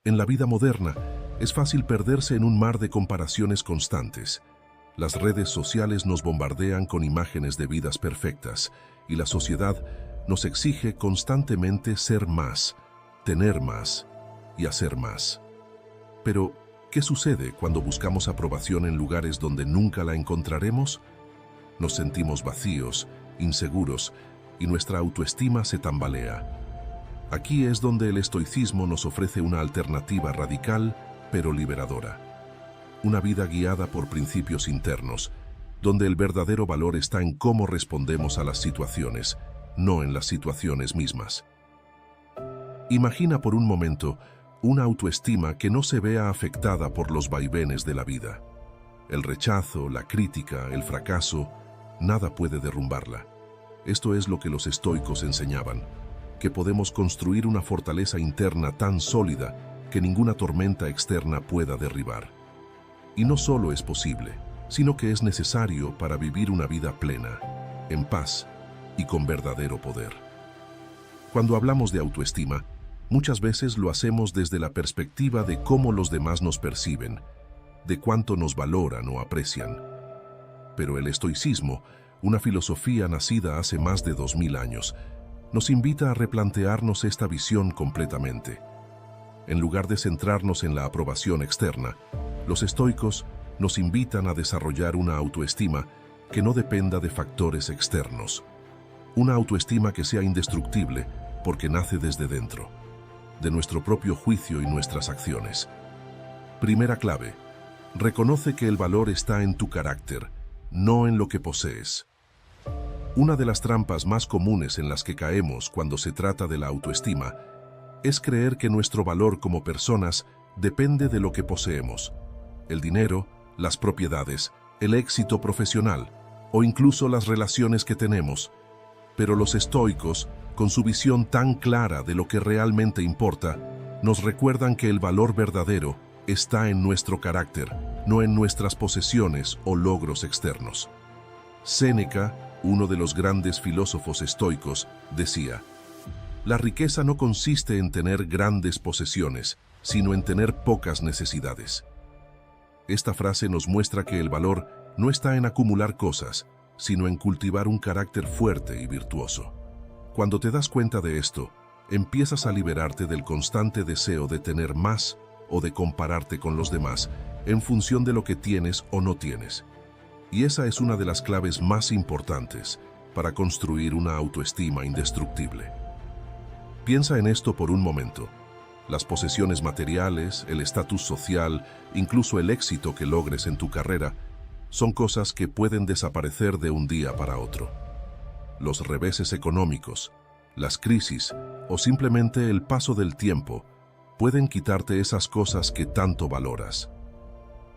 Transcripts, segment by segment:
En la vida moderna, es fácil perderse en un mar de comparaciones constantes. Las redes sociales nos bombardean con imágenes de vidas perfectas y la sociedad nos exige constantemente ser más, tener más y hacer más. Pero, ¿qué sucede cuando buscamos aprobación en lugares donde nunca la encontraremos? Nos sentimos vacíos, inseguros y nuestra autoestima se tambalea. Aquí es donde el estoicismo nos ofrece una alternativa radical, pero liberadora. Una vida guiada por principios internos, donde el verdadero valor está en cómo respondemos a las situaciones, no en las situaciones mismas. Imagina por un momento una autoestima que no se vea afectada por los vaivenes de la vida. El rechazo, la crítica, el fracaso, nada puede derrumbarla. Esto es lo que los estoicos enseñaban, que podemos construir una fortaleza interna tan sólida que ninguna tormenta externa pueda derribar. Y no solo es posible, sino que es necesario para vivir una vida plena, en paz y con verdadero poder. Cuando hablamos de autoestima, muchas veces lo hacemos desde la perspectiva de cómo los demás nos perciben, de cuánto nos valoran o aprecian. Pero el estoicismo, una filosofía nacida hace más de 2000 años, nos invita a replantearnos esta visión completamente. En lugar de centrarnos en la aprobación externa, los estoicos nos invitan a desarrollar una autoestima que no dependa de factores externos. Una autoestima que sea indestructible porque nace desde dentro, de nuestro propio juicio y nuestras acciones. Primera clave: reconoce que el valor está en tu carácter, no en lo que posees. Una de las trampas más comunes en las que caemos cuando se trata de la autoestima es creer que nuestro valor como personas depende de lo que poseemos: el dinero, las propiedades, el éxito profesional o incluso las relaciones que tenemos. Pero los estoicos, con su visión tan clara de lo que realmente importa, nos recuerdan que el valor verdadero está en nuestro carácter, no en nuestras posesiones o logros externos. Séneca, uno de los grandes filósofos estoicos, decía: la riqueza no consiste en tener grandes posesiones, sino en tener pocas necesidades. Esta frase nos muestra que el valor no está en acumular cosas, sino en cultivar un carácter fuerte y virtuoso. Cuando te das cuenta de esto, empiezas a liberarte del constante deseo de tener más o de compararte con los demás en función de lo que tienes o no tienes. Y esa es una de las claves más importantes para construir una autoestima indestructible. Piensa en esto por un momento. Las posesiones materiales, el estatus social, incluso el éxito que logres en tu carrera, son cosas que pueden desaparecer de un día para otro. Los reveses económicos, las crisis o simplemente el paso del tiempo pueden quitarte esas cosas que tanto valoras.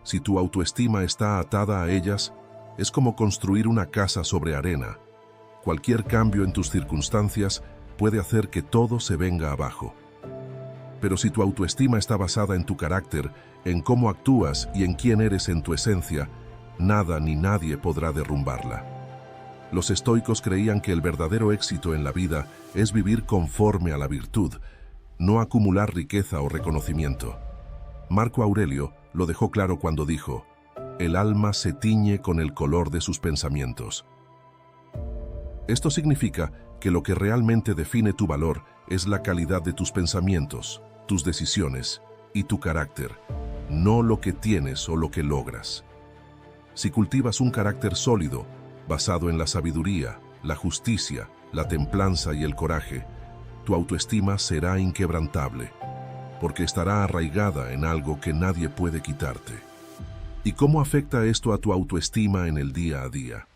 Si tu autoestima está atada a ellas, es como construir una casa sobre arena. Cualquier cambio en tus circunstancias puede hacer que todo se venga abajo. Pero si tu autoestima está basada en tu carácter, en cómo actúas y en quién eres en tu esencia, nada ni nadie podrá derrumbarla. Los estoicos creían que el verdadero éxito en la vida es vivir conforme a la virtud, no acumular riqueza o reconocimiento. Marco Aurelio lo dejó claro cuando dijo: el alma se tiñe con el color de sus pensamientos. Esto significa que lo que realmente define tu valor es la calidad de tus pensamientos, tus decisiones y tu carácter, no lo que tienes o lo que logras. Si cultivas un carácter sólido, basado en la sabiduría, la justicia, la templanza y el coraje, tu autoestima será inquebrantable, porque estará arraigada en algo que nadie puede quitarte. ¿Y cómo afecta esto a tu autoestima en el día a día?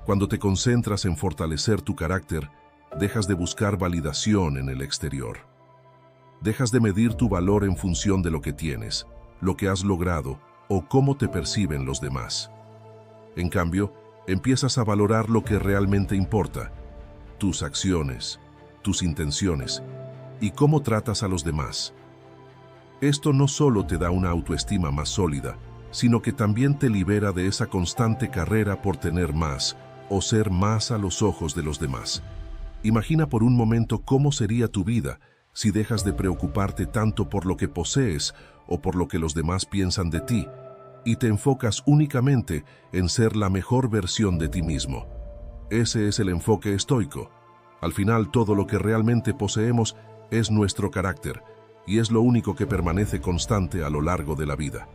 Cuando te concentras en fortalecer tu carácter, dejas de buscar validación en el exterior. Dejas de medir tu valor en función de lo que tienes, lo que has logrado o cómo te perciben los demás. En cambio, empiezas a valorar lo que realmente importa: tus acciones, tus intenciones y cómo tratas a los demás. Esto no solo te da una autoestima más sólida, sino que también te libera de esa constante carrera por tener más o ser más a los ojos de los demás. Imagina por un momento cómo sería tu vida si dejas de preocuparte tanto por lo que posees o por lo que los demás piensan de ti, y te enfocas únicamente en ser la mejor versión de ti mismo. Ese es el enfoque estoico. Al final, todo lo que realmente poseemos es nuestro carácter, y es lo único que permanece constante a lo largo de la vida.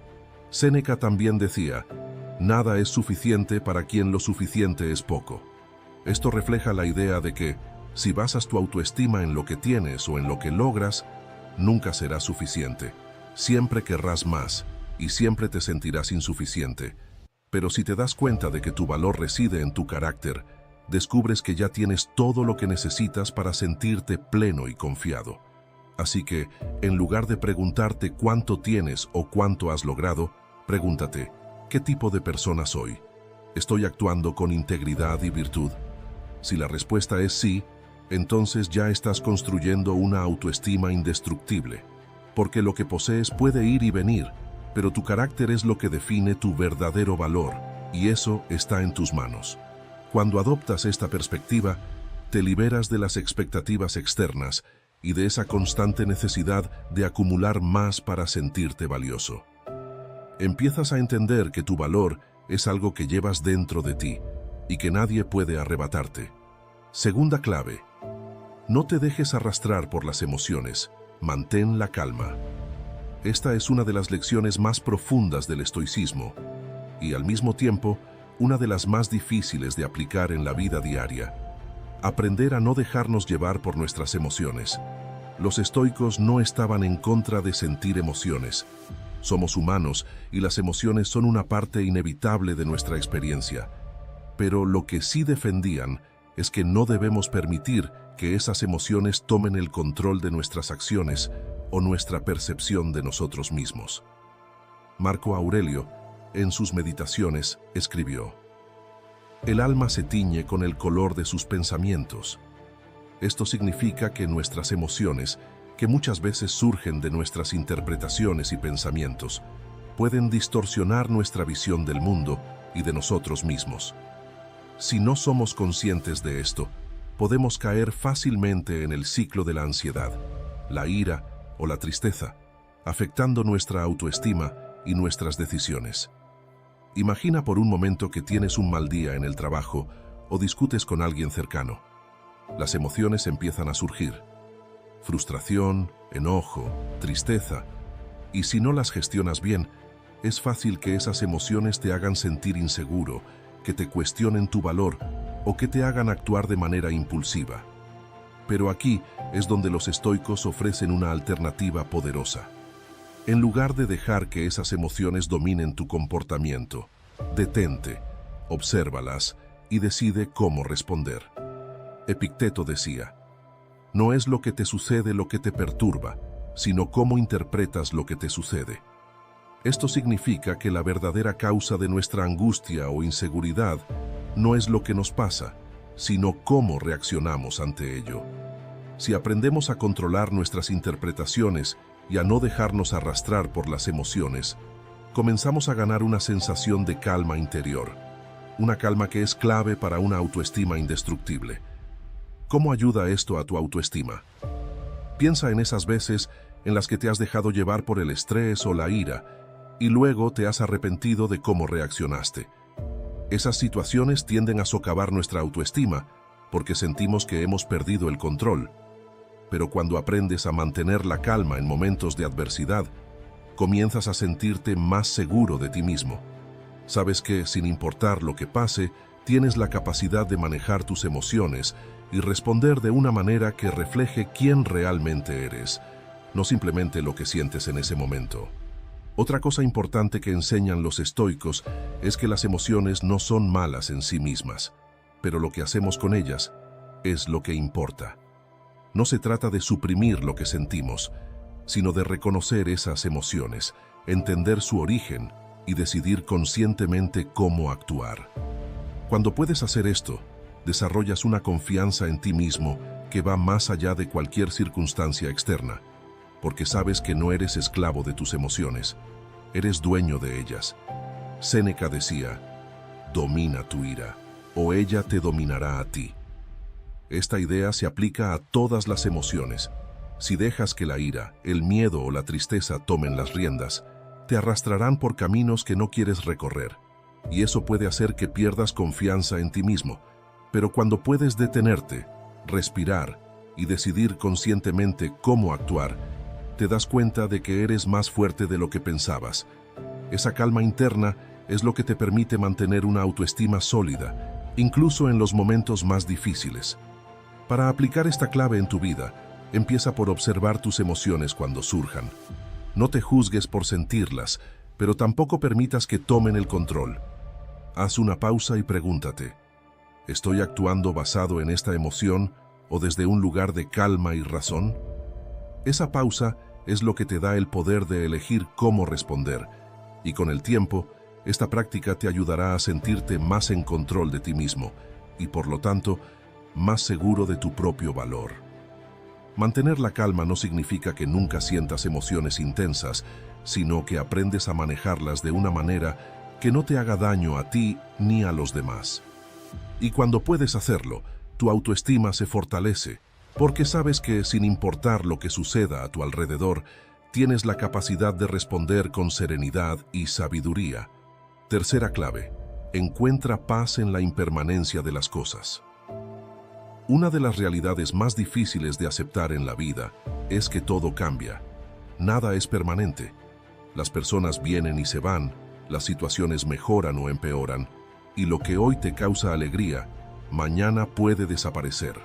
Séneca también decía, nada es suficiente para quien lo suficiente es poco. Esto refleja la idea de que, si basas tu autoestima en lo que tienes o en lo que logras, nunca será suficiente. Siempre querrás más y siempre te sentirás insuficiente. Pero si te das cuenta de que tu valor reside en tu carácter, descubres que ya tienes todo lo que necesitas para sentirte pleno y confiado. Así que, en lugar de preguntarte cuánto tienes o cuánto has logrado, pregúntate, ¿qué tipo de persona soy? ¿Estoy actuando con integridad y virtud? Si la respuesta es sí, entonces ya estás construyendo una autoestima indestructible, porque lo que posees puede ir y venir, pero tu carácter es lo que define tu verdadero valor, y eso está en tus manos. Cuando adoptas esta perspectiva, te liberas de las expectativas externas y de esa constante necesidad de acumular más para sentirte valioso. Empiezas a entender que tu valor es algo que llevas dentro de ti y que nadie puede arrebatarte. Segunda clave: no te dejes arrastrar por las emociones, mantén la calma. Esta es una de las lecciones más profundas del estoicismo y, al mismo tiempo, una de las más difíciles de aplicar en la vida diaria. Aprender a no dejarnos llevar por nuestras emociones. Los estoicos no estaban en contra de sentir emociones. Somos humanos y las emociones son una parte inevitable de nuestra experiencia. Pero lo que sí defendían es que no debemos permitir que esas emociones tomen el control de nuestras acciones o nuestra percepción de nosotros mismos. Marco Aurelio, en sus Meditaciones, escribió: el alma se tiñe con el color de sus pensamientos. Esto significa que nuestras emociones, que muchas veces surgen de nuestras interpretaciones y pensamientos, pueden distorsionar nuestra visión del mundo y de nosotros mismos. Si no somos conscientes de esto, podemos caer fácilmente en el ciclo de la ansiedad, la ira o la tristeza, afectando nuestra autoestima y nuestras decisiones. Imagina por un momento que tienes un mal día en el trabajo o discutes con alguien cercano. Las emociones empiezan a surgir: frustración, enojo, tristeza, y si no las gestionas bien, es fácil que esas emociones te hagan sentir inseguro, que te cuestionen tu valor o que te hagan actuar de manera impulsiva. Pero aquí es donde los estoicos ofrecen una alternativa poderosa. En lugar de dejar que esas emociones dominen tu comportamiento, detente, obsérvalas y decide cómo responder. Epicteto decía: no es lo que te sucede lo que te perturba, sino cómo interpretas lo que te sucede. Esto significa que la verdadera causa de nuestra angustia o inseguridad no es lo que nos pasa, sino cómo reaccionamos ante ello. Si aprendemos a controlar nuestras interpretaciones y a no dejarnos arrastrar por las emociones, comenzamos a ganar una sensación de calma interior, una calma que es clave para una autoestima indestructible. ¿Cómo ayuda esto a tu autoestima? Piensa en esas veces en las que te has dejado llevar por el estrés o la ira y luego te has arrepentido de cómo reaccionaste. Esas situaciones tienden a socavar nuestra autoestima porque sentimos que hemos perdido el control. Pero cuando aprendes a mantener la calma en momentos de adversidad, comienzas a sentirte más seguro de ti mismo. Sabes que, sin importar lo que pase, tienes la capacidad de manejar tus emociones y responder de una manera que refleje quién realmente eres, no simplemente lo que sientes en ese momento. Otra cosa importante que enseñan los estoicos es que las emociones no son malas en sí mismas, pero lo que hacemos con ellas es lo que importa. No se trata de suprimir lo que sentimos, sino de reconocer esas emociones, entender su origen y decidir conscientemente cómo actuar. Cuando puedes hacer esto, desarrollas una confianza en ti mismo que va más allá de cualquier circunstancia externa, porque sabes que no eres esclavo de tus emociones, eres dueño de ellas. Séneca decía: domina tu ira, o ella te dominará a ti. Esta idea se aplica a todas las emociones, Si dejas que la ira, el miedo o la tristeza tomen las riendas, te arrastrarán por caminos que no quieres recorrer, y eso puede hacer que pierdas confianza en ti mismo. Pero cuando puedes detenerte, respirar y decidir conscientemente cómo actuar, te das cuenta de que eres más fuerte de lo que pensabas. Esa calma interna es lo que te permite mantener una autoestima sólida, incluso en los momentos más difíciles. Para aplicar esta clave en tu vida, empieza por observar tus emociones cuando surjan. No te juzgues por sentirlas, pero tampoco permitas que tomen el control. Haz una pausa y pregúntate, ¿estoy actuando basado en esta emoción o desde un lugar de calma y razón? Esa pausa es lo que te da el poder de elegir cómo responder, y con el tiempo, esta práctica te ayudará a sentirte más en control de ti mismo y, por lo tanto, más seguro de tu propio valor. Mantener la calma no significa que nunca sientas emociones intensas, sino que aprendes a manejarlas de una manera que no te haga daño a ti ni a los demás. Y cuando puedes hacerlo, tu autoestima se fortalece, porque sabes que, sin importar lo que suceda a tu alrededor, tienes la capacidad de responder con serenidad y sabiduría. Tercera clave: encuentra paz en la impermanencia de las cosas. Una de las realidades más difíciles de aceptar en la vida es que todo cambia. Nada es permanente. Las personas vienen y se van, las situaciones mejoran o empeoran, y lo que hoy te causa alegría, mañana puede desaparecer.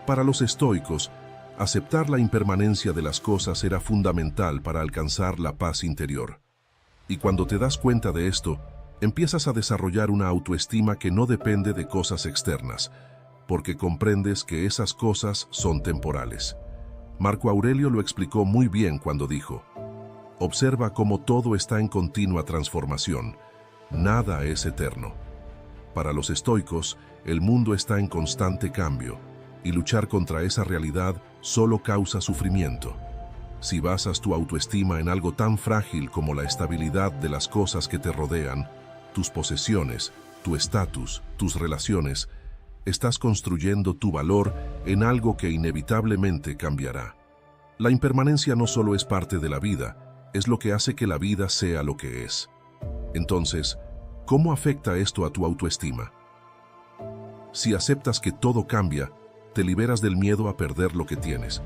Para los estoicos, aceptar la impermanencia de las cosas era fundamental para alcanzar la paz interior. Y cuando te das cuenta de esto, empiezas a desarrollar una autoestima que no depende de cosas externas, porque comprendes que esas cosas son temporales. Marco Aurelio lo explicó muy bien cuando dijo: observa cómo todo está en continua transformación, nada es eterno. Para los estoicos, el mundo está en constante cambio, y luchar contra esa realidad solo causa sufrimiento. Si basas tu autoestima en algo tan frágil como la estabilidad de las cosas que te rodean, tus posesiones, tu estatus, tus relaciones, estás construyendo tu valor en algo que inevitablemente cambiará. La impermanencia no solo es parte de la vida, es lo que hace que la vida sea lo que es. Entonces, ¿cómo afecta esto a tu autoestima? Si aceptas que todo cambia, te liberas del miedo a perder lo que tienes.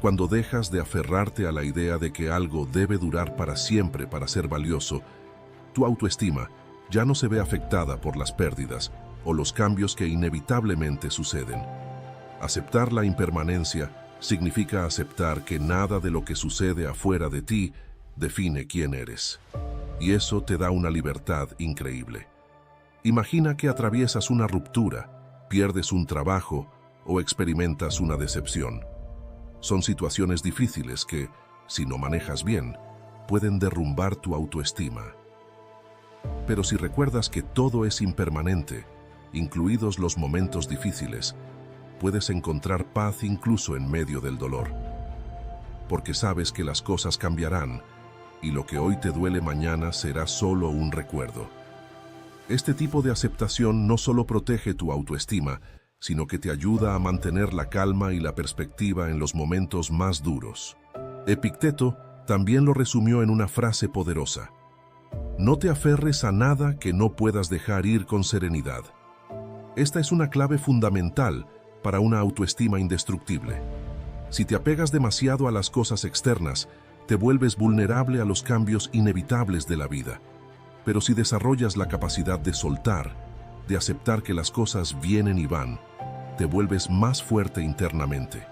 Cuando dejas de aferrarte a la idea de que algo debe durar para siempre para ser valioso, tu autoestima ya no se ve afectada por las pérdidas o los cambios que inevitablemente suceden. Aceptar la impermanencia significa aceptar que nada de lo que sucede afuera de ti define quién eres. Y eso te da una libertad increíble. Imagina que atraviesas una ruptura, pierdes un trabajo o experimentas una decepción. Son situaciones difíciles que, si no manejas bien, pueden derrumbar tu autoestima. Pero si recuerdas que todo es impermanente, incluidos los momentos difíciles, puedes encontrar paz incluso en medio del dolor. Porque sabes que las cosas cambiarán y lo que hoy te duele mañana será solo un recuerdo. Este tipo de aceptación no solo protege tu autoestima, sino que te ayuda a mantener la calma y la perspectiva en los momentos más duros. Epicteto también lo resumió en una frase poderosa: no te aferres a nada que no puedas dejar ir con serenidad. Esta es una clave fundamental para una autoestima indestructible. Si te apegas demasiado a las cosas externas, te vuelves vulnerable a los cambios inevitables de la vida. Pero si desarrollas la capacidad de soltar, de aceptar que las cosas vienen y van, te vuelves más fuerte internamente.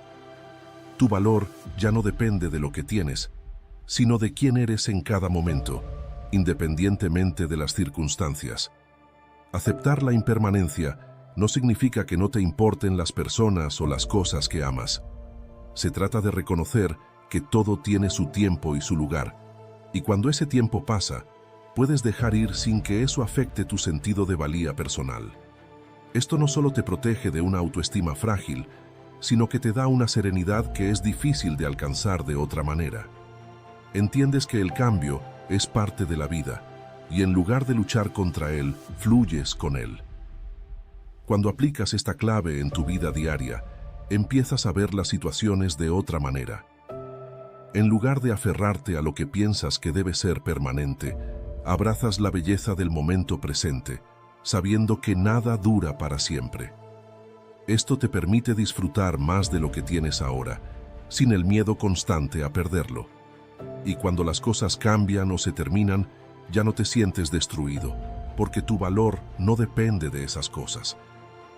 Tu valor ya no depende de lo que tienes, sino de quién eres en cada momento, independientemente de las circunstancias. Aceptar la impermanencia no significa que no te importen las personas o las cosas que amas. Se trata de reconocer que todo tiene su tiempo y su lugar, y cuando ese tiempo pasa, puedes dejar ir sin que eso afecte tu sentido de valía personal. Esto no solo te protege de una autoestima frágil, sino que te da una serenidad que es difícil de alcanzar de otra manera. Entiendes que el cambio es parte de la vida, y en lugar de luchar contra él, fluyes con él. Cuando aplicas esta clave en tu vida diaria, empiezas a ver las situaciones de otra manera. En lugar de aferrarte a lo que piensas que debe ser permanente, abrazas la belleza del momento presente, sabiendo que nada dura para siempre. Esto te permite disfrutar más de lo que tienes ahora, sin el miedo constante a perderlo. Y cuando las cosas cambian o se terminan, ya no te sientes destruido, porque tu valor no depende de esas cosas.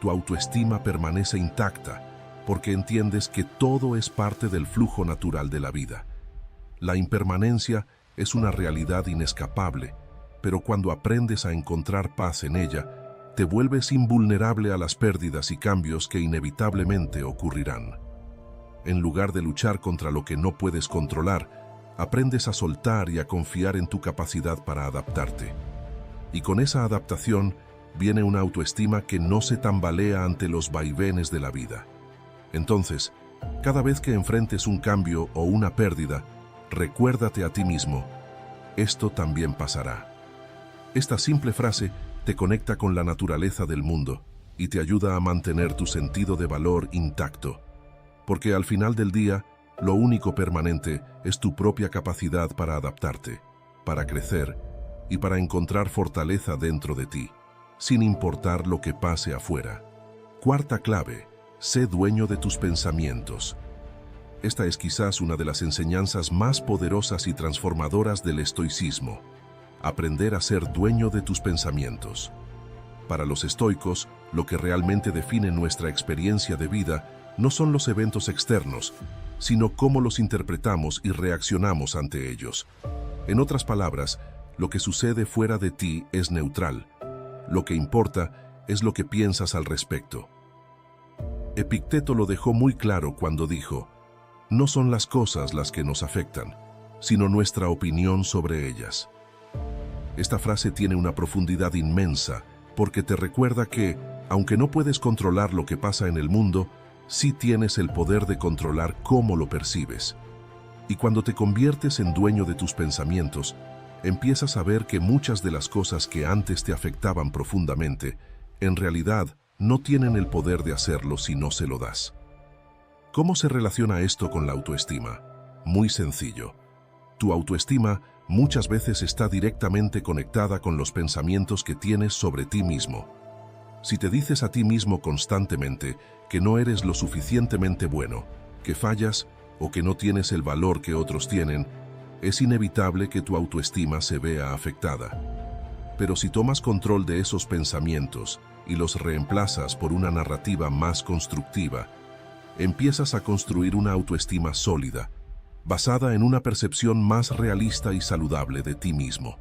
Tu autoestima permanece intacta, porque entiendes que todo es parte del flujo natural de la vida. La impermanencia es una realidad inescapable, pero cuando aprendes a encontrar paz en ella, te vuelves invulnerable a las pérdidas y cambios que inevitablemente ocurrirán. En lugar de luchar contra lo que no puedes controlar, aprendes a soltar y a confiar en tu capacidad para adaptarte. Y con esa adaptación viene una autoestima que no se tambalea ante los vaivenes de la vida. Entonces, cada vez que enfrentes un cambio o una pérdida, recuérdate a ti mismo: esto también pasará. Esta simple frase te conecta con la naturaleza del mundo y te ayuda a mantener tu sentido de valor intacto. Porque al final del día, lo único permanente es tu propia capacidad para adaptarte, para crecer y para encontrar fortaleza dentro de ti, sin importar lo que pase afuera. Cuarta clave: sé dueño de tus pensamientos. Esta es quizás una de las enseñanzas más poderosas y transformadoras del estoicismo. Aprender a ser dueño de tus pensamientos. Para los estoicos, lo que realmente define nuestra experiencia de vida no son los eventos externos, sino cómo los interpretamos y reaccionamos ante ellos. En otras palabras, lo que sucede fuera de ti es neutral. Lo que importa es lo que piensas al respecto. Epicteto lo dejó muy claro cuando dijo: no son las cosas las que nos afectan, sino nuestra opinión sobre ellas. Esta frase tiene una profundidad inmensa, porque te recuerda que, aunque no puedes controlar lo que pasa en el mundo, sí tienes el poder de controlar cómo lo percibes. Y cuando te conviertes en dueño de tus pensamientos, empiezas a ver que muchas de las cosas que antes te afectaban profundamente, en realidad no tienen el poder de hacerlo si no se lo das. ¿Cómo se relaciona esto con la autoestima? Muy sencillo. Tu autoestima muchas veces está directamente conectada con los pensamientos que tienes sobre ti mismo. Si te dices a ti mismo constantemente que no eres lo suficientemente bueno, que fallas o que no tienes el valor que otros tienen, es inevitable que tu autoestima se vea afectada. Pero si tomas control de esos pensamientos y los reemplazas por una narrativa más constructiva, empiezas a construir una autoestima sólida, basada en una percepción más realista y saludable de ti mismo.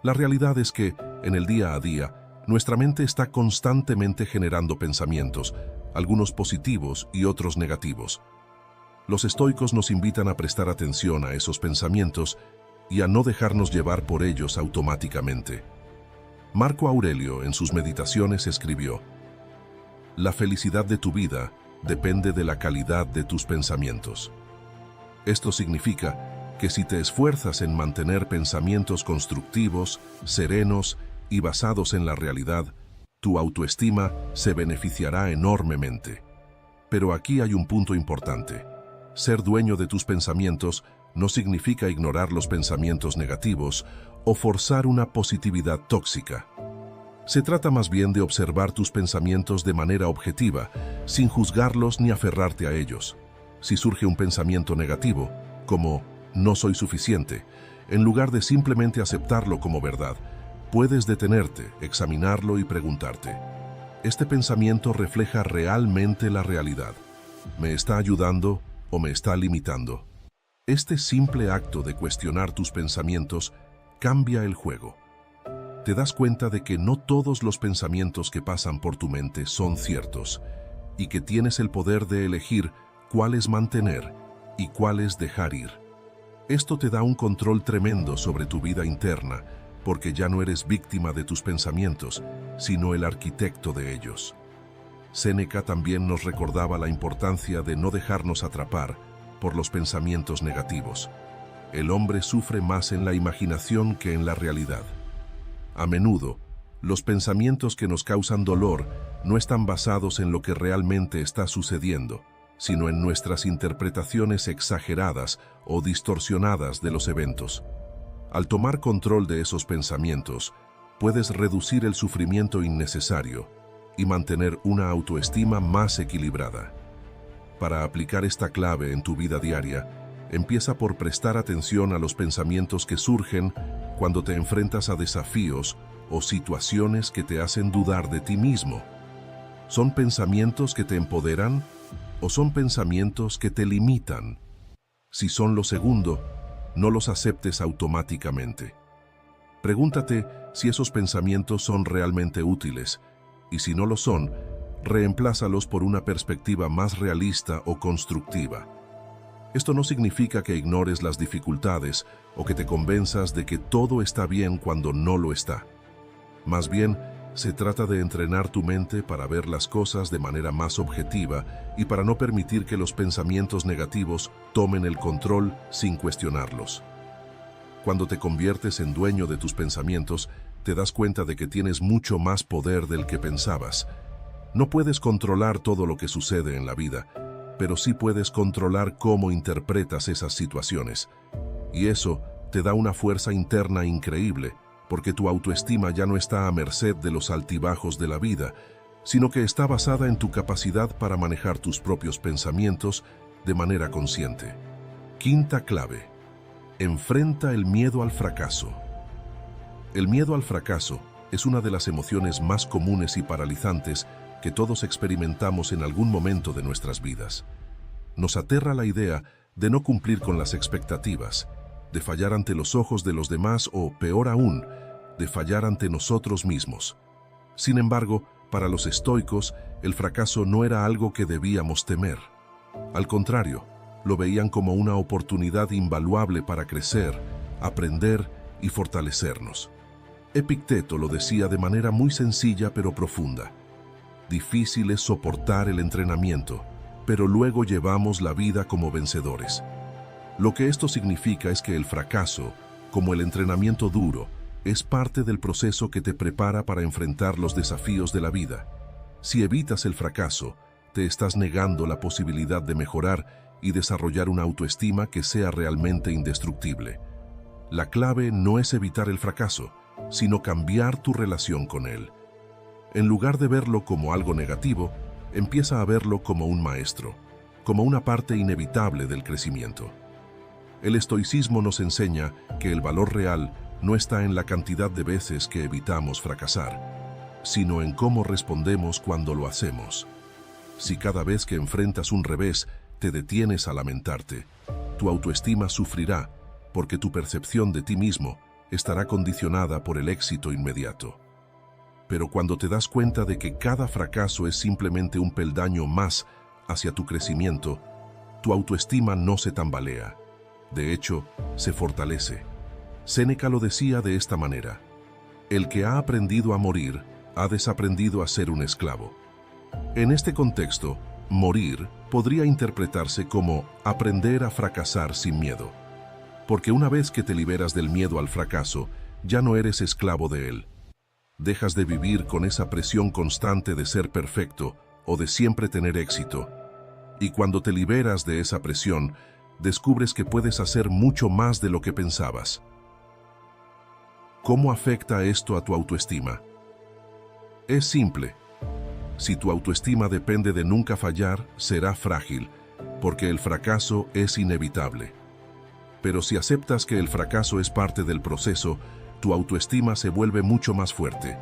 La realidad es que, en el día a día, nuestra mente está constantemente generando pensamientos, algunos positivos y otros negativos. Los estoicos nos invitan a prestar atención a esos pensamientos y a no dejarnos llevar por ellos automáticamente. Marco Aurelio, en sus meditaciones, escribió: la felicidad de tu vida depende de la calidad de tus pensamientos. Esto significa que si te esfuerzas en mantener pensamientos constructivos, serenos y basados en la realidad, tu autoestima se beneficiará enormemente. Pero aquí hay un punto importante. Ser dueño de tus pensamientos no significa ignorar los pensamientos negativos o forzar una positividad tóxica. Se trata más bien de observar tus pensamientos de manera objetiva, sin juzgarlos ni aferrarte a ellos. Si surge un pensamiento negativo, como «no soy suficiente», en lugar de simplemente aceptarlo como verdad, puedes detenerte, examinarlo y preguntarte: ¿este pensamiento refleja realmente la realidad? ¿Me está ayudando o me está limitando? Este simple acto de cuestionar tus pensamientos cambia el juego. Te das cuenta de que no todos los pensamientos que pasan por tu mente son ciertos y que tienes el poder de elegir cuáles mantener y cuáles dejar ir. Esto te da un control tremendo sobre tu vida interna, porque ya no eres víctima de tus pensamientos, sino el arquitecto de ellos. Séneca también nos recordaba la importancia de no dejarnos atrapar por los pensamientos negativos. El hombre sufre más en la imaginación que en la realidad. A menudo, Los pensamientos que nos causan dolor no están basados en lo que realmente está sucediendo, sino en nuestras interpretaciones exageradas o distorsionadas de los eventos. Al tomar control de esos pensamientos, puedes reducir el sufrimiento innecesario y mantener una autoestima más equilibrada. Para aplicar esta clave en tu vida diaria, empieza por prestar atención a los pensamientos que surgen cuando te enfrentas a desafíos o situaciones que te hacen dudar de ti mismo. ¿Son pensamientos que te empoderan o son pensamientos que te limitan? Si son lo segundo, no los aceptes automáticamente. Pregúntate si esos pensamientos son realmente útiles, y si no lo son, reemplázalos por una perspectiva más realista o constructiva. Esto no significa que ignores las dificultades o que te convenzas de que todo está bien cuando no lo está. Más bien, se trata de entrenar tu mente para ver las cosas de manera más objetiva y para no permitir que los pensamientos negativos tomen el control sin cuestionarlos. Cuando te conviertes en dueño de tus pensamientos, te das cuenta de que tienes mucho más poder del que pensabas. No puedes controlar todo lo que sucede en la vida, pero sí puedes controlar cómo interpretas esas situaciones. Y eso te da una fuerza interna increíble, porque tu autoestima ya no está a merced de los altibajos de la vida, sino que está basada en tu capacidad para manejar tus propios pensamientos de manera consciente. Quinta clave: enfrenta el miedo al fracaso. El miedo al fracaso es una de las emociones más comunes y paralizantes que todos experimentamos en algún momento de nuestras vidas. Nos aterra la idea de no cumplir con las expectativas, de fallar ante los ojos de los demás o, peor aún, de fallar ante nosotros mismos. Sin embargo, para los estoicos, el fracaso no era algo que debíamos temer. Al contrario, lo veían como una oportunidad invaluable para crecer, aprender y fortalecernos. Epicteto lo decía de manera muy sencilla pero profunda. Difícil es soportar el entrenamiento, pero luego llevamos la vida como vencedores. Lo que esto significa es que el fracaso, como el entrenamiento duro, es parte del proceso que te prepara para enfrentar los desafíos de la vida. Si evitas el fracaso, te estás negando la posibilidad de mejorar y desarrollar una autoestima que sea realmente indestructible. La clave no es evitar el fracaso, sino cambiar tu relación con él. En lugar de verlo como algo negativo, empieza a verlo como un maestro, como una parte inevitable del crecimiento. El estoicismo nos enseña que el valor real no está en la cantidad de veces que evitamos fracasar, sino en cómo respondemos cuando lo hacemos. Si cada vez que enfrentas un revés te detienes a lamentarte, tu autoestima sufrirá porque tu percepción de ti mismo estará condicionada por el éxito inmediato. Pero cuando te das cuenta de que cada fracaso es simplemente un peldaño más hacia tu crecimiento, tu autoestima no se tambalea. De hecho, se fortalece. Séneca lo decía de esta manera: el que ha aprendido a morir, ha desaprendido a ser un esclavo. En este contexto, morir podría interpretarse como aprender a fracasar sin miedo. Porque una vez que te liberas del miedo al fracaso, ya no eres esclavo de él. Dejas de vivir con esa presión constante de ser perfecto o de siempre tener éxito. Y cuando te liberas de esa presión, descubres que puedes hacer mucho más de lo que pensabas. ¿Cómo afecta esto a tu autoestima? Es simple. Si tu autoestima depende de nunca fallar, será frágil, porque el fracaso es inevitable. Pero si aceptas que el fracaso es parte del proceso, tu autoestima se vuelve mucho más fuerte,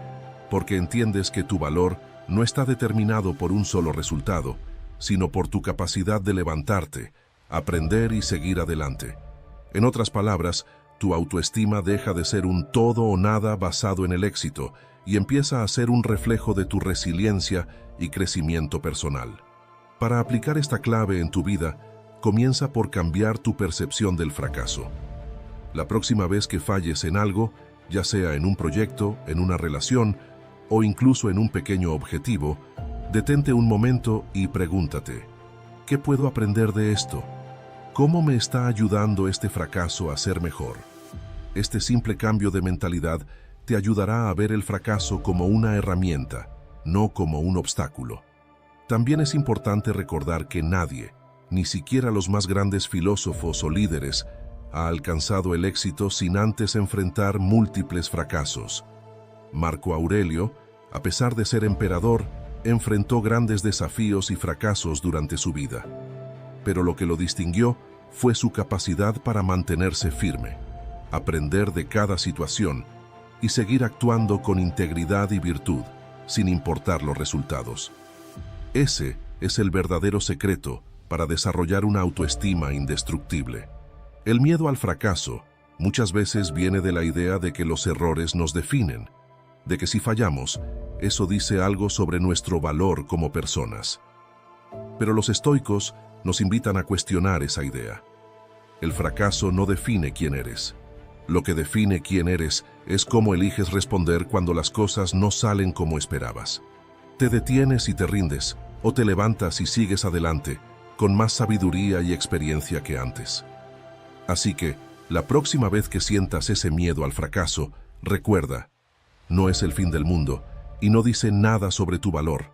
porque entiendes que tu valor no está determinado por un solo resultado, sino por tu capacidad de levantarte, aprender y seguir adelante. En otras palabras, tu autoestima deja de ser un todo o nada basado en el éxito y empieza a ser un reflejo de tu resiliencia y crecimiento personal. Para aplicar esta clave en tu vida, comienza por cambiar tu percepción del fracaso. La próxima vez que falles en algo, ya sea en un proyecto, en una relación o incluso en un pequeño objetivo, detente un momento y pregúntate: ¿qué puedo aprender de esto? ¿Cómo me está ayudando este fracaso a ser mejor? Este simple cambio de mentalidad te ayudará a ver el fracaso como una herramienta, no como un obstáculo. También es importante recordar que nadie, ni siquiera los más grandes filósofos o líderes, ha alcanzado el éxito sin antes enfrentar múltiples fracasos. Marco Aurelio, a pesar de ser emperador, enfrentó grandes desafíos y fracasos durante su vida. Pero lo que lo distinguió fue su capacidad para mantenerse firme, aprender de cada situación y seguir actuando con integridad y virtud, sin importar los resultados. Ese es el verdadero secreto para desarrollar una autoestima indestructible. El miedo al fracaso muchas veces viene de la idea de que los errores nos definen, de que si fallamos, eso dice algo sobre nuestro valor como personas. Pero los estoicos nos invitan a cuestionar esa idea. El fracaso no define quién eres. Lo que define quién eres es cómo eliges responder cuando las cosas no salen como esperabas. Te detienes y te rindes, o te levantas y sigues adelante, con más sabiduría y experiencia que antes. Así que, la próxima vez que sientas ese miedo al fracaso, recuerda, no es el fin del mundo y no dice nada sobre tu valor.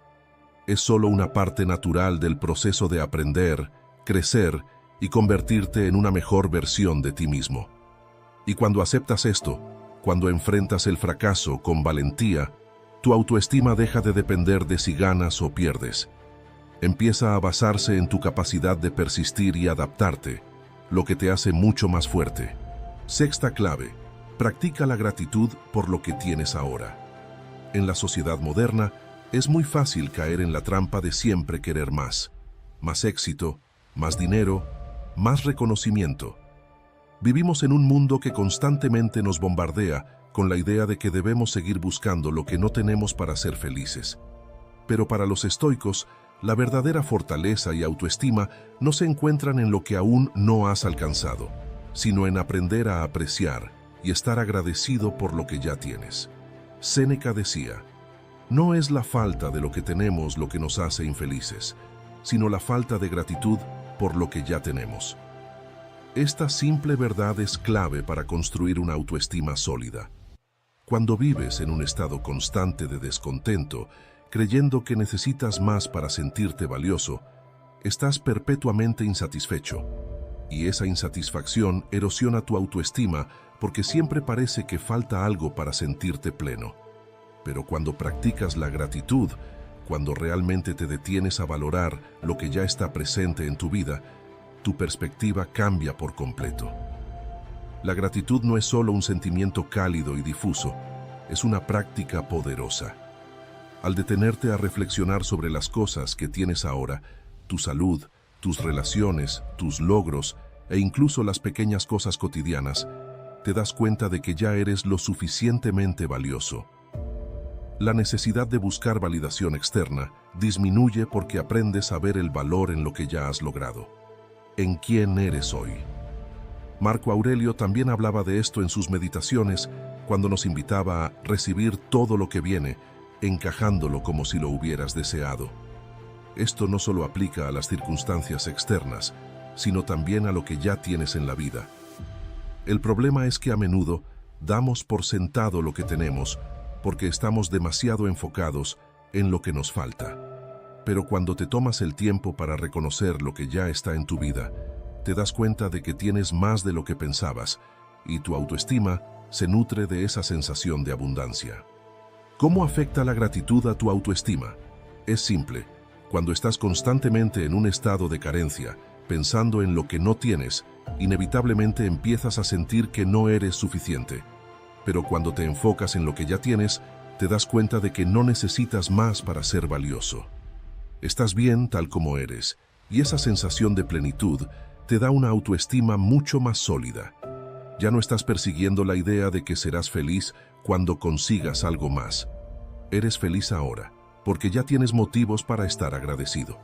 Es solo una parte natural del proceso de aprender, crecer y convertirte en una mejor versión de ti mismo. Y cuando aceptas esto, cuando enfrentas el fracaso con valentía, tu autoestima deja de depender de si ganas o pierdes. Empieza a basarse en tu capacidad de persistir y adaptarte, lo que te hace mucho más fuerte. Sexta clave: practica la gratitud por lo que tienes ahora. En la sociedad moderna, es muy fácil caer en la trampa de siempre querer más. Más éxito, más dinero, más reconocimiento. Vivimos en un mundo que constantemente nos bombardea con la idea de que debemos seguir buscando lo que no tenemos para ser felices. Pero para los estoicos, la verdadera fortaleza y autoestima no se encuentran en lo que aún no has alcanzado, sino en aprender a apreciar y estar agradecido por lo que ya tienes. Séneca decía, no es la falta de lo que tenemos lo que nos hace infelices, sino la falta de gratitud por lo que ya tenemos. Esta simple verdad es clave para construir una autoestima sólida. Cuando vives en un estado constante de descontento, creyendo que necesitas más para sentirte valioso, estás perpetuamente insatisfecho. Y esa insatisfacción erosiona tu autoestima porque siempre parece que falta algo para sentirte pleno. Pero cuando practicas la gratitud, cuando realmente te detienes a valorar lo que ya está presente en tu vida, tu perspectiva cambia por completo. La gratitud no es solo un sentimiento cálido y difuso, es una práctica poderosa. Al detenerte a reflexionar sobre las cosas que tienes ahora, tu salud, tus relaciones, tus logros e incluso las pequeñas cosas cotidianas, te das cuenta de que ya eres lo suficientemente valioso. La necesidad de buscar validación externa disminuye porque aprendes a ver el valor en lo que ya has logrado. ¿En quién eres hoy? Marco Aurelio también hablaba de esto en sus meditaciones cuando nos invitaba a recibir todo lo que viene, encajándolo como si lo hubieras deseado. Esto no solo aplica a las circunstancias externas, sino también a lo que ya tienes en la vida. El problema es que a menudo damos por sentado lo que tenemos porque estamos demasiado enfocados en lo que nos falta. Pero cuando te tomas el tiempo para reconocer lo que ya está en tu vida, te das cuenta de que tienes más de lo que pensabas y tu autoestima se nutre de esa sensación de abundancia. ¿Cómo afecta la gratitud a tu autoestima? Es simple. Cuando estás constantemente en un estado de carencia, pensando en lo que no tienes, inevitablemente empiezas a sentir que no eres suficiente. Pero cuando te enfocas en lo que ya tienes, te das cuenta de que no necesitas más para ser valioso. Estás bien tal como eres, y esa sensación de plenitud te da una autoestima mucho más sólida. Ya no estás persiguiendo la idea de que serás feliz cuando consigas algo más. Eres feliz ahora, porque ya tienes motivos para estar agradecido.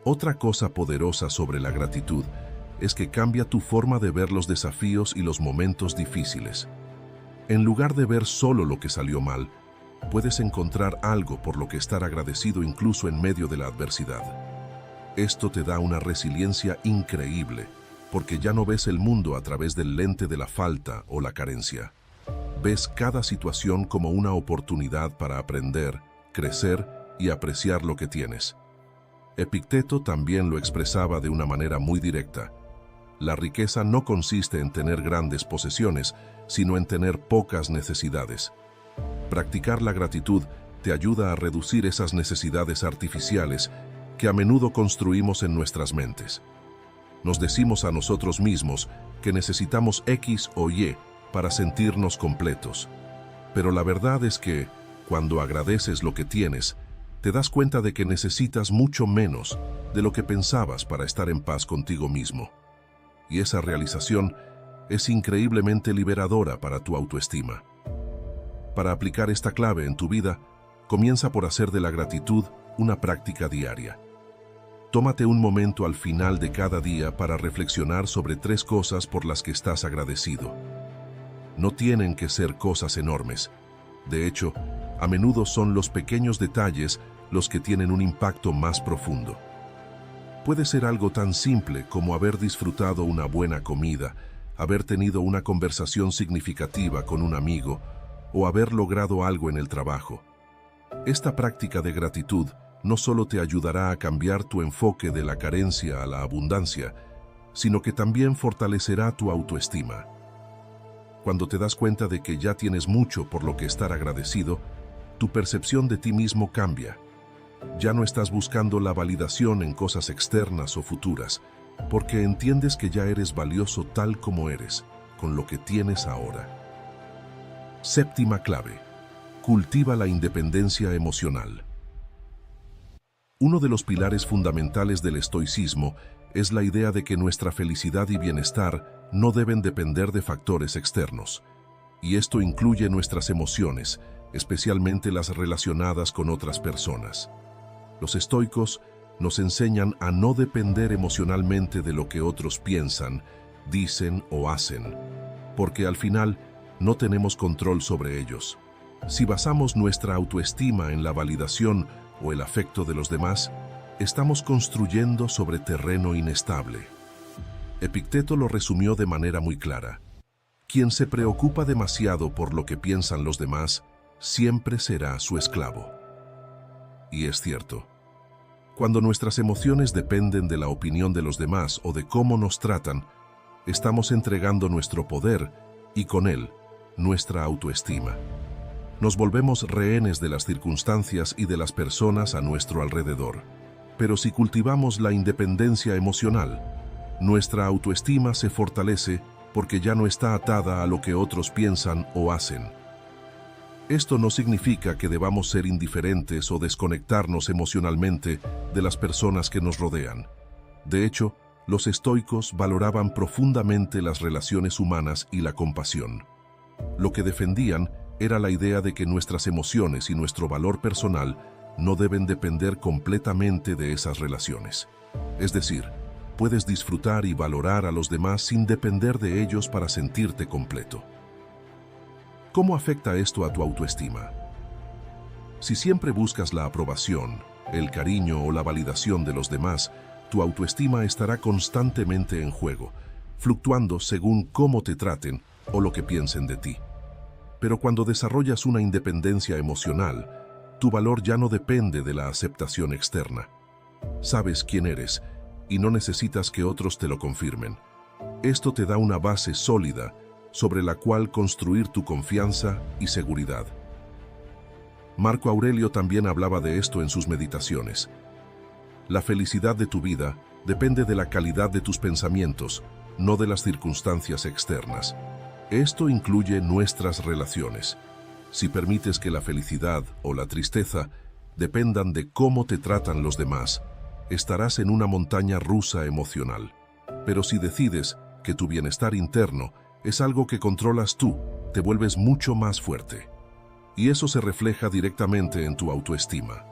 Otra cosa poderosa sobre la gratitud es que cambia tu forma de ver los desafíos y los momentos difíciles. En lugar de ver solo lo que salió mal, puedes encontrar algo por lo que estar agradecido incluso en medio de la adversidad. Esto te da una resiliencia increíble, porque ya no ves el mundo a través del lente de la falta o la carencia. ves cada situación como una oportunidad para aprender, crecer y apreciar lo que tienes. Epicteto también lo expresaba de una manera muy directa. La riqueza no consiste en tener grandes posesiones, sino en tener pocas necesidades. Practicar la gratitud te ayuda a reducir esas necesidades artificiales que a menudo construimos en nuestras mentes. Nos decimos a nosotros mismos que necesitamos X o Y para sentirnos completos. Pero la verdad es que, cuando agradeces lo que tienes, te das cuenta de que necesitas mucho menos de lo que pensabas para estar en paz contigo mismo. Y esa realización es increíblemente liberadora para tu autoestima. Para aplicar esta clave en tu vida, comienza por hacer de la gratitud una práctica diaria. Tómate un momento al final de cada día para reflexionar sobre 3 cosas por las que estás agradecido. No tienen que ser cosas enormes. De hecho, a menudo son los pequeños detalles los que tienen un impacto más profundo. Puede ser algo tan simple como haber disfrutado una buena comida, haber tenido una conversación significativa con un amigo o haber logrado algo en el trabajo. Esta práctica de gratitud no solo te ayudará a cambiar tu enfoque de la carencia a la abundancia, sino que también fortalecerá tu autoestima. Cuando te das cuenta de que ya tienes mucho por lo que estar agradecido, tu percepción de ti mismo cambia. Ya no estás buscando la validación en cosas externas o futuras, porque entiendes que ya eres valioso tal como eres, con lo que tienes ahora. Séptima clave: cultiva la independencia emocional. Uno de los pilares fundamentales del estoicismo es la idea de que nuestra felicidad y bienestar no deben depender de factores externos. Y esto incluye nuestras emociones, especialmente las relacionadas con otras personas. Los estoicos nos enseñan a no depender emocionalmente de lo que otros piensan, dicen o hacen, porque al final no tenemos control sobre ellos. Si basamos nuestra autoestima en la validación o el afecto de los demás, estamos construyendo sobre terreno inestable. Epicteto lo resumió de manera muy clara. Quien se preocupa demasiado por lo que piensan los demás, siempre será su esclavo. Y es cierto. Cuando nuestras emociones dependen de la opinión de los demás o de cómo nos tratan, estamos entregando nuestro poder y con él, nuestra autoestima. Nos volvemos rehenes de las circunstancias y de las personas a nuestro alrededor. Pero si cultivamos la independencia emocional, nuestra autoestima se fortalece porque ya no está atada a lo que otros piensan o hacen. Esto no significa que debamos ser indiferentes o desconectarnos emocionalmente de las personas que nos rodean. De hecho, los estoicos valoraban profundamente las relaciones humanas y la compasión. Lo que defendían era la idea de que nuestras emociones y nuestro valor personal no deben depender completamente de esas relaciones. Es decir, puedes disfrutar y valorar a los demás sin depender de ellos para sentirte completo. ¿Cómo afecta esto a tu autoestima? Si siempre buscas la aprobación, el cariño o la validación de los demás, tu autoestima estará constantemente en juego, fluctuando según cómo te traten o lo que piensen de ti. Pero cuando desarrollas una independencia emocional, tu valor ya no depende de la aceptación externa. Sabes quién eres y no necesitas que otros te lo confirmen. Esto te da una base sólida sobre la cual construir tu confianza y seguridad. Marco Aurelio también hablaba de esto en sus meditaciones. La felicidad de tu vida depende de la calidad de tus pensamientos, no de las circunstancias externas. Esto incluye nuestras relaciones. Si permites que la felicidad o la tristeza dependan de cómo te tratan los demás, estarás en una montaña rusa emocional. Pero si decides que tu bienestar interno es algo que controlas tú, te vuelves mucho más fuerte. Y eso se refleja directamente en tu autoestima.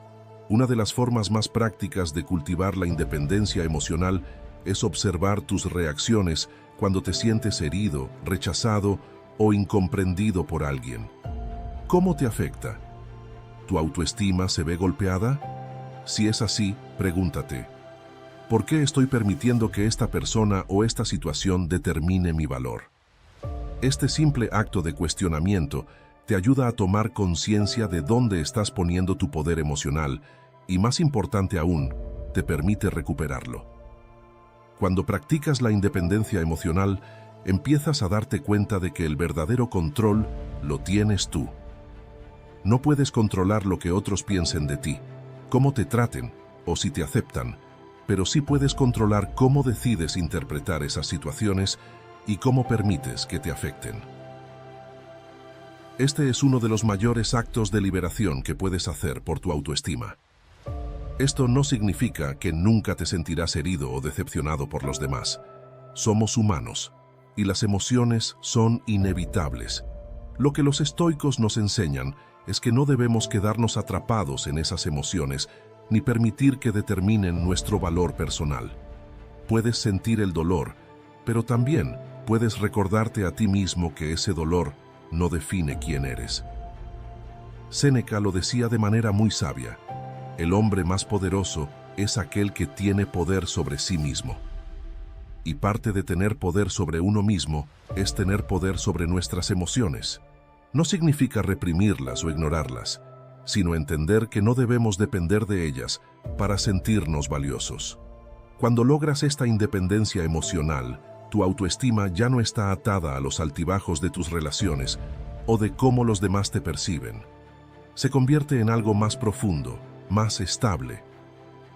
Una de las formas más prácticas de cultivar la independencia emocional es observar tus reacciones cuando te sientes herido, rechazado o incomprendido por alguien. ¿Cómo te afecta? ¿Tu autoestima se ve golpeada? Si es así, pregúntate, ¿por qué estoy permitiendo que esta persona o esta situación determine mi valor? Este simple acto de cuestionamiento te ayuda a tomar conciencia de dónde estás poniendo tu poder emocional y, más importante aún, te permite recuperarlo. Cuando practicas la independencia emocional, empiezas a darte cuenta de que el verdadero control lo tienes tú. No puedes controlar lo que otros piensen de ti, cómo te traten o si te aceptan, pero sí puedes controlar cómo decides interpretar esas situaciones y cómo permites que te afecten. Este es uno de los mayores actos de liberación que puedes hacer por tu autoestima. Esto no significa que nunca te sentirás herido o decepcionado por los demás. Somos humanos y las emociones son inevitables. Lo que los estoicos nos enseñan es que no debemos quedarnos atrapados en esas emociones ni permitir que determinen nuestro valor personal. Puedes sentir el dolor, pero también puedes recordarte a ti mismo que ese dolor no define quién eres. Séneca lo decía de manera muy sabia: el hombre más poderoso es aquel que tiene poder sobre sí mismo. Y parte de tener poder sobre uno mismo es tener poder sobre nuestras emociones. No significa reprimirlas o ignorarlas, sino entender que no debemos depender de ellas para sentirnos valiosos. Cuando logras esta independencia emocional, tu autoestima ya no está atada a los altibajos de tus relaciones o de cómo los demás te perciben. Se convierte en algo más profundo, más estable.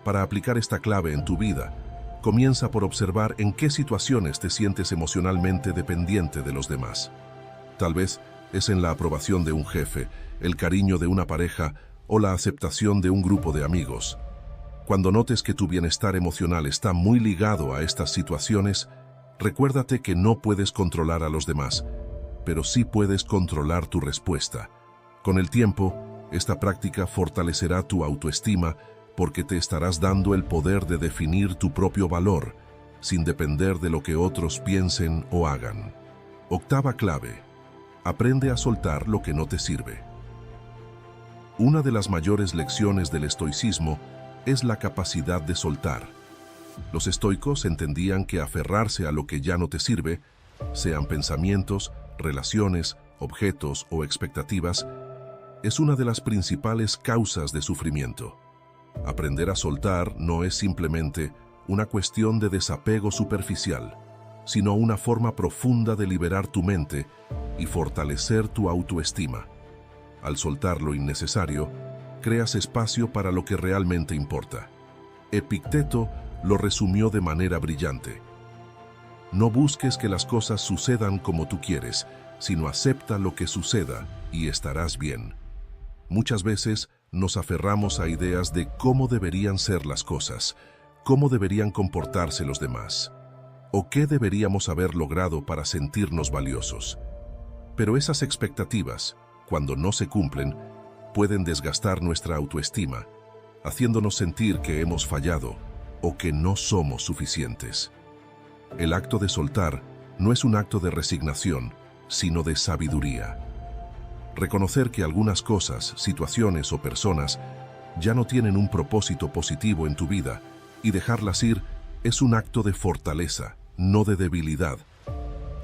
Para aplicar esta clave en tu vida, comienza por observar en qué situaciones te sientes emocionalmente dependiente de los demás. Tal vez es en la aprobación de un jefe, el cariño de una pareja o la aceptación de un grupo de amigos. Cuando notes que tu bienestar emocional está muy ligado a estas situaciones, recuérdate que no puedes controlar a los demás, pero sí puedes controlar tu respuesta. Con el tiempo, esta práctica fortalecerá tu autoestima porque te estarás dando el poder de definir tu propio valor, sin depender de lo que otros piensen o hagan. Octava clave: aprende a soltar lo que no te sirve. Una de las mayores lecciones del estoicismo es la capacidad de soltar. Los estoicos entendían que aferrarse a lo que ya no te sirve, sean pensamientos, relaciones, objetos o expectativas, es una de las principales causas de sufrimiento. Aprender a soltar no es simplemente una cuestión de desapego superficial, sino una forma profunda de liberar tu mente y fortalecer tu autoestima. Al soltar lo innecesario, creas espacio para lo que realmente importa. Epicteto lo resumió de manera brillante: no busques que las cosas sucedan como tú quieres, sino acepta lo que suceda y estarás bien. Muchas veces nos aferramos a ideas de cómo deberían ser las cosas, cómo deberían comportarse los demás, o qué deberíamos haber logrado para sentirnos valiosos. Pero esas expectativas, cuando no se cumplen, pueden desgastar nuestra autoestima, haciéndonos sentir que hemos fallado o que no somos suficientes. El acto de soltar no es un acto de resignación, sino de sabiduría. Reconocer que algunas cosas, situaciones o personas ya no tienen un propósito positivo en tu vida y dejarlas ir es un acto de fortaleza, no de debilidad.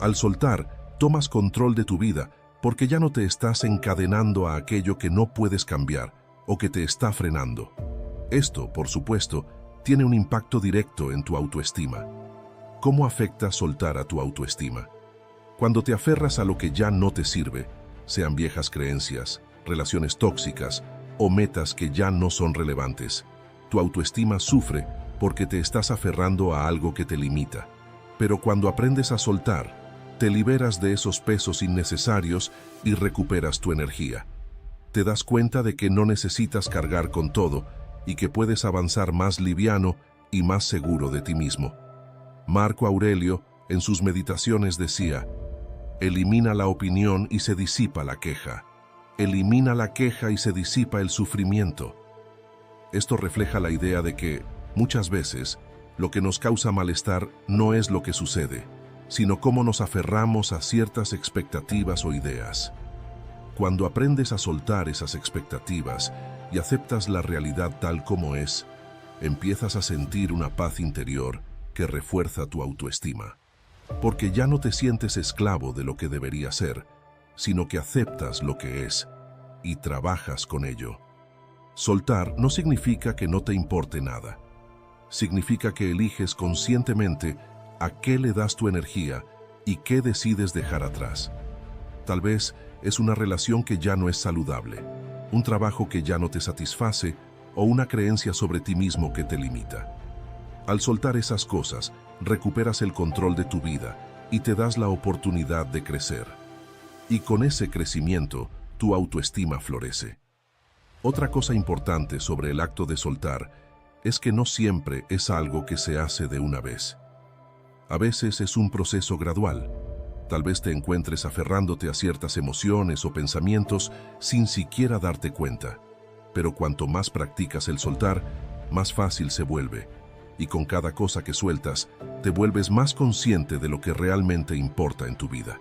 Al soltar, tomas control de tu vida porque ya no te estás encadenando a aquello que no puedes cambiar o que te está frenando. Esto, por supuesto, tiene un impacto directo en tu autoestima. ¿Cómo afecta soltar a tu autoestima? Cuando te aferras a lo que ya no te sirve, sean viejas creencias, relaciones tóxicas o metas que ya no son relevantes, tu autoestima sufre porque te estás aferrando a algo que te limita. Pero cuando aprendes a soltar, te liberas de esos pesos innecesarios y recuperas tu energía. Te das cuenta de que no necesitas cargar con todo y que puedes avanzar más liviano y más seguro de ti mismo. Marco Aurelio, en sus meditaciones, decía: elimina la opinión y se disipa la queja. Elimina la queja y se disipa el sufrimiento. Esto refleja la idea de que, muchas veces, lo que nos causa malestar no es lo que sucede, sino cómo nos aferramos a ciertas expectativas o ideas. Cuando aprendes a soltar esas expectativas y aceptas la realidad tal como es, empiezas a sentir una paz interior que refuerza tu autoestima. porque ya no te sientes esclavo de lo que debería ser, sino que aceptas lo que es y trabajas con ello. Soltar no significa que no te importe nada. Significa que eliges conscientemente a qué le das tu energía y qué decides dejar atrás. Tal vez es una relación que ya no es saludable, un trabajo que ya no te satisface o una creencia sobre ti mismo que te limita. Al soltar esas cosas, recuperas el control de tu vida y te das la oportunidad de crecer. Y con ese crecimiento, tu autoestima florece. Otra cosa importante sobre el acto de soltar es que no siempre es algo que se hace de una vez. A veces es un proceso gradual. Tal vez te encuentres aferrándote a ciertas emociones o pensamientos sin siquiera darte cuenta. Pero cuanto más practicas el soltar, más fácil se vuelve. Y con cada cosa que sueltas, te vuelves más consciente de lo que realmente importa en tu vida.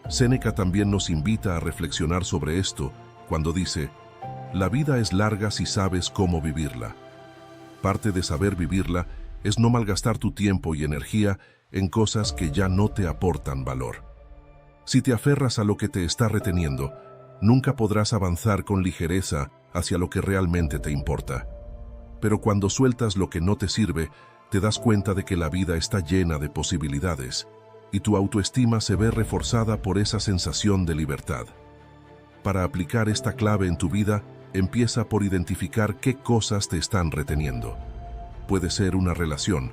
Séneca también nos invita a reflexionar sobre esto cuando dice: la vida es larga si sabes cómo vivirla. Parte de saber vivirla es no malgastar tu tiempo y energía en cosas que ya no te aportan valor. Si te aferras a lo que te está reteniendo, nunca podrás avanzar con ligereza hacia lo que realmente te importa. Pero cuando sueltas lo que no te sirve, te das cuenta de que la vida está llena de posibilidades y tu autoestima se ve reforzada por esa sensación de libertad. Para aplicar esta clave en tu vida, empieza por identificar qué cosas te están reteniendo. Puede ser una relación,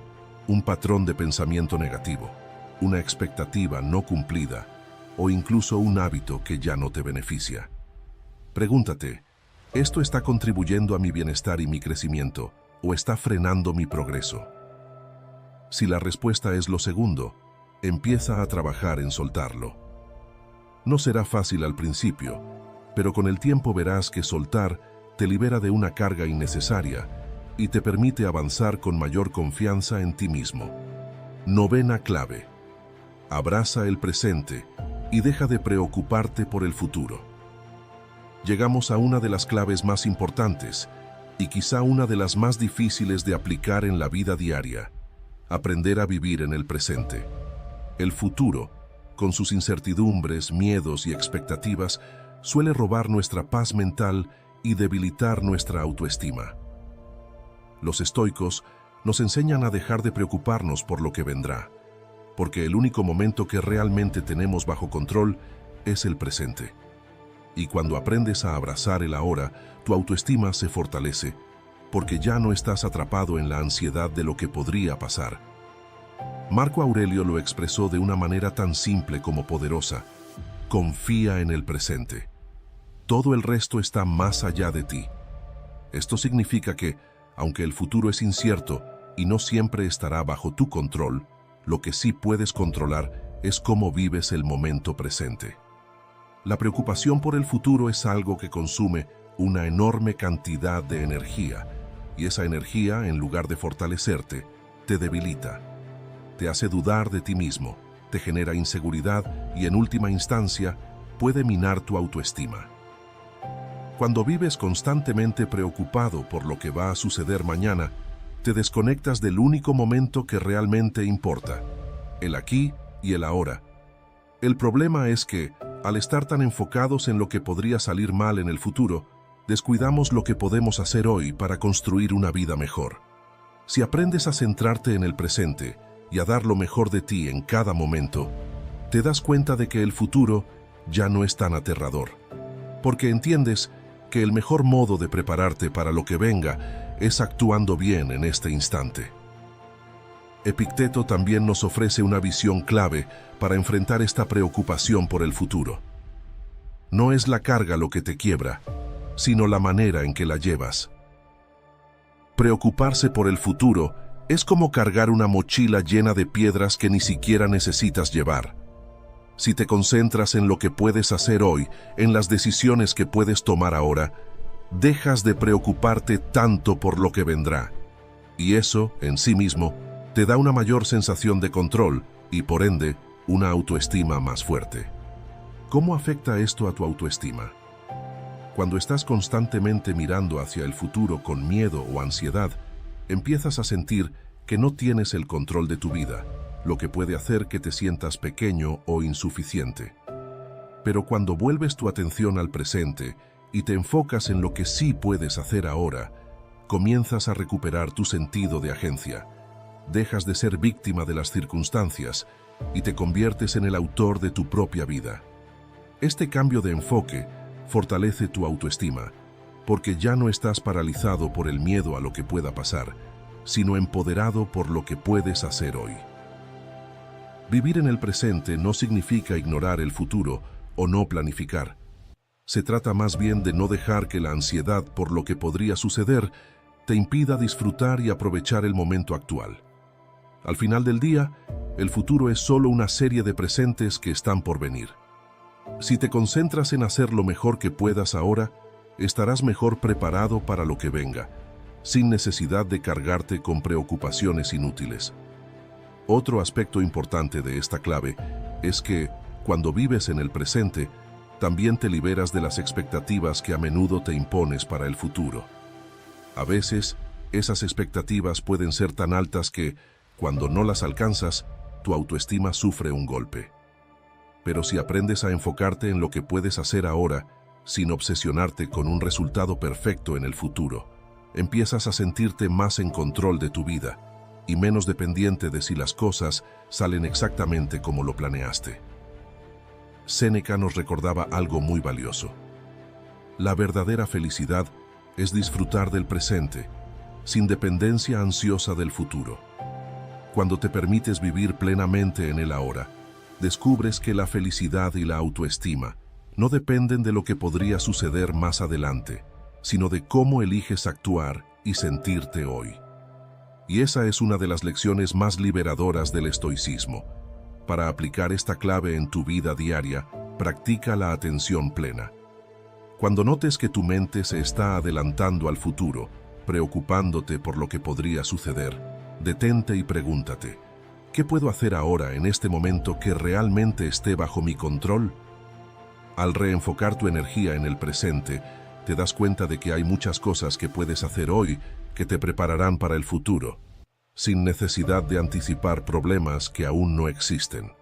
un patrón de pensamiento negativo, una expectativa no cumplida o incluso un hábito que ya no te beneficia. Pregúntate: ¿esto está contribuyendo a mi bienestar y mi crecimiento o está frenando mi progreso? Si la respuesta es lo segundo, empieza a trabajar en soltarlo. No será fácil al principio, pero con el tiempo verás que soltar te libera de una carga innecesaria y te permite avanzar con mayor confianza en ti mismo. Novena clave: abraza el presente y deja de preocuparte por el futuro. Llegamos a una de las claves más importantes y quizá una de las más difíciles de aplicar en la vida diaria: aprender a vivir en el presente. El futuro, con sus incertidumbres, miedos y expectativas, suele robar nuestra paz mental y debilitar nuestra autoestima. Los estoicos nos enseñan a dejar de preocuparnos por lo que vendrá, porque el único momento que realmente tenemos bajo control es el presente. Y cuando aprendes a abrazar el ahora, tu autoestima se fortalece, porque ya no estás atrapado en la ansiedad de lo que podría pasar. Marco Aurelio lo expresó de una manera tan simple como poderosa: confía en el presente. Todo el resto está más allá de ti. Esto significa que, aunque el futuro es incierto y no siempre estará bajo tu control, lo que sí puedes controlar es cómo vives el momento presente. La preocupación por el futuro es algo que consume una enorme cantidad de energía, y esa energía, en lugar de fortalecerte, te debilita. Te hace dudar de ti mismo, te genera inseguridad y, en última instancia, puede minar tu autoestima. Cuando vives constantemente preocupado por lo que va a suceder mañana, te desconectas del único momento que realmente importa: el aquí y el ahora. El problema es que, al estar tan enfocados en lo que podría salir mal en el futuro, descuidamos lo que podemos hacer hoy para construir una vida mejor. Si aprendes a centrarte en el presente y a dar lo mejor de ti en cada momento, te das cuenta de que el futuro ya no es tan aterrador, porque entiendes que el mejor modo de prepararte para lo que venga es actuando bien en este instante. Epicteto también nos ofrece una visión clave para enfrentar esta preocupación por el futuro. No es la carga lo que te quiebra, sino la manera en que la llevas. Preocuparse por el futuro es como cargar una mochila llena de piedras que ni siquiera necesitas llevar. Si te concentras en lo que puedes hacer hoy, en las decisiones que puedes tomar ahora, dejas de preocuparte tanto por lo que vendrá. Y eso, en sí mismo, te da una mayor sensación de control y, por ende, una autoestima más fuerte. ¿Cómo afecta esto a tu autoestima? Cuando estás constantemente mirando hacia el futuro con miedo o ansiedad, empiezas a sentir que no tienes el control de tu vida lo que puede hacer que te sientas pequeño o insuficiente. Pero cuando vuelves tu atención al presente y te enfocas en lo que sí puedes hacer ahora, comienzas a recuperar tu sentido de agencia. Dejas de ser víctima de las circunstancias y te conviertes en el autor de tu propia vida. Este cambio de enfoque fortalece tu autoestima, porque ya no estás paralizado por el miedo a lo que pueda pasar, sino empoderado por lo que puedes hacer hoy. Vivir en el presente no significa ignorar el futuro o no planificar. Se trata más bien de no dejar que la ansiedad por lo que podría suceder te impida disfrutar y aprovechar el momento actual. Al final del día, el futuro es solo una serie de presentes que están por venir. Si te concentras en hacer lo mejor que puedas ahora, estarás mejor preparado para lo que venga, sin necesidad de cargarte con preocupaciones inútiles. Otro aspecto importante de esta clave es que, cuando vives en el presente, también te liberas de las expectativas que a menudo te impones para el futuro. A veces, esas expectativas pueden ser tan altas que, cuando no las alcanzas, tu autoestima sufre un golpe. Pero si aprendes a enfocarte en lo que puedes hacer ahora, sin obsesionarte con un resultado perfecto en el futuro, empiezas a sentirte más en control de tu vida y menos dependiente de si las cosas salen exactamente como lo planeaste. Séneca nos recordaba algo muy valioso. La verdadera felicidad es disfrutar del presente, sin dependencia ansiosa del futuro. Cuando te permites vivir plenamente en el ahora, descubres que la felicidad y la autoestima no dependen de lo que podría suceder más adelante, sino de cómo eliges actuar y sentirte hoy. Y esa es una de las lecciones más liberadoras del estoicismo. Para aplicar esta clave en tu vida diaria, practica la atención plena. Cuando notes que tu mente se está adelantando al futuro, preocupándote por lo que podría suceder, detente y pregúntate, ¿qué puedo hacer ahora en este momento que realmente esté bajo mi control? Al reenfocar tu energía en el presente, te das cuenta de que hay muchas cosas que puedes hacer hoy que te prepararán para el futuro, sin necesidad de anticipar problemas que aún no existen.